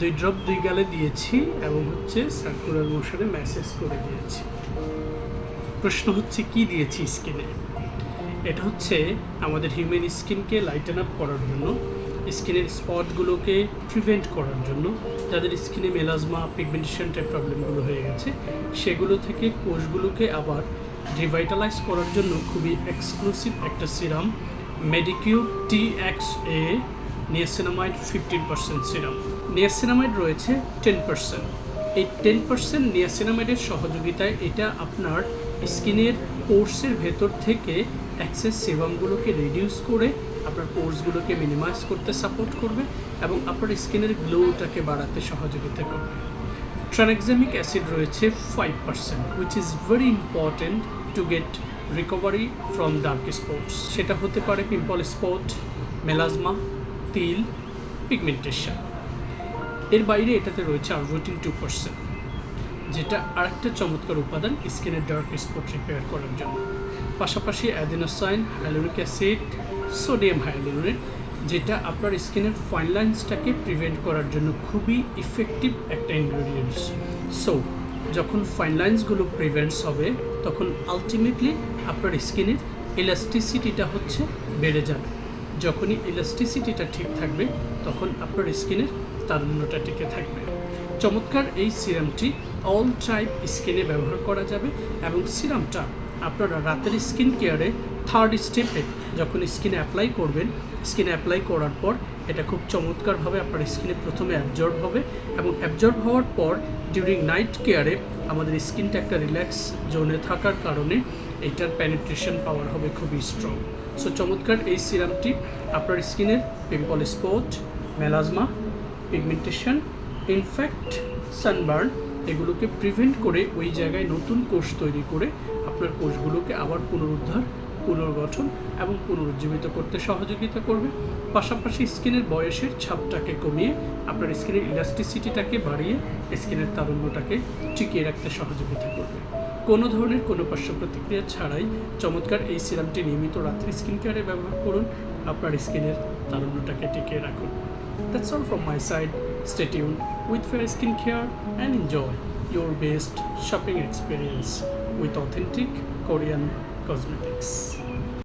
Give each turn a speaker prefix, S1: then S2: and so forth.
S1: 2 drop 2 গালে দিয়েছি এবং হচ্ছে সার্কুলার মোশনে ম্যাসেজ করে দিয়েছি। প্রশ্ন হচ্ছে কি দিয়েছি স্কিনে? এটা হচ্ছে আমাদের হিউম্যান স্কিনকে লাইটেন আপ করার জন্য, স্কিনের স্পটগুলোকে প্রিভেন্ট করার জন্য, যাদের স্কিনে মেলাজমা পিগমেন্টেশন টাইপ প্রবলেমগুলো হয়ে গেছে সেগুলো থেকে কোষগুলোকে আবার রিভাইটালাইজ করার জন্য খুবই এক্সক্লুসিভ একটা serum Medicure TXA niacinamide 15% serum. Niacinamide রয়েছে 10%। এই 10% নিয়াসিনামাইডের সহযোগিতায় এটা আপনার স্কিনের পোর্সের ভেতর থেকে এক্সেস সেবামগুলোকে রিডিউস করে আপনার পোর্সগুলোকে মিনিমাইজ করতে সাপোর্ট করবে এবং আপনার স্কিনের গ্লোটাকে বাড়াতে সহযোগিতা করবে। ট্রানএক্সামিক অ্যাসিড রয়েছে 5%, which is very important to get recovery from dark spots। সেটা হতে পারে পিম্পল স্পট, মেলাজমা, তিল, পিগমেন্টেশন। এর বাইরে এটাতে রয়েছে আরবুটিন 2%, যেটা আরেকটা চমৎকার উপাদান স্কিনের ডার্ক স্পট রিপেয়ার করার জন্য। পাশাপাশি অ্যাডিনোসাইন, হাইলুরোনিক অ্যাসিড, সোডিয়াম হাইলুরোনেট, যেটা আপনার স্কিনের ফাইন লাইন্সটাকে প্রিভেন্ট করার জন্য খুবই ইফেক্টিভ একটা ইনগ্রেডিয়েন্টস। সো যখন ফাইন লাইন্সগুলো প্রিভেন্টস হবে তখন আলটিমেটলি আপনার স্কিনের ইলাস্টিসিটিটা হচ্ছে বেড়ে যাবে। যখনই ইলাস্টিসিটিটা ঠিক থাকবে তখন আপনার স্কিনের তারুণ্যটা টিকে থাকবে। চমৎকার এই সিরামটি অল টাইপ স্কিনে ব্যবহার করা যাবে এবং সিরামটা আপনারা রাতের স্কিন কেয়ারে থার্ড স্টেপে যখন স্কিনে অ্যাপ্লাই করবেন, স্কিনে অ্যাপ্লাই করার পর এটা খুব চমৎকারভাবে আপনার স্কিনে প্রথমে অ্যাবজর্ব হবে এবং অ্যাবজর্ব হওয়ার পর ডিউরিং নাইট কেয়ারে আমাদের স্কিনটা একটা রিল্যাক্স জোনে থাকার কারণে এটার পেনিট্রেশন পাওয়ার হবে খুবই স্ট্রং। সো চমৎকার এই সিরামটি আপনার স্কিনের pimple spot, melasma, pigmentation, in fact sunburn এগুলোকে প্রিভেন্ট করে ওই জায়গায় নতুন কোষ তৈরি করে আপনার কোষগুলোকে আবার পুনরুদ্ধার, পুনর্গঠন এবং পুনরুজ্জীবিত করতে সহযোগিতা করবে। পাশাপাশি স্কিনের বয়সের ছাপটাকে কমিয়ে আপনার স্কিনের ইলাস্টিসিটিটাকে বাড়িয়ে স্কিনের তারুণ্যটাকে টিকিয়ে রাখতে সহযোগিতা করবে। কোনো ধরনের কোনো পার্শ্ব প্রতিক্রিয়া ছাড়াই চমৎকার এই সিরামটি নিয়মিত রাত্রি স্কিন কেয়ারে ব্যবহার করুন, আপনার স্কিনের তারুণ্যটাকে টিকিয়ে রাখুন। That's all from my side. Stay tuned with Fair Skincare and enjoy your best shopping experience with authentic Korean cosmetics.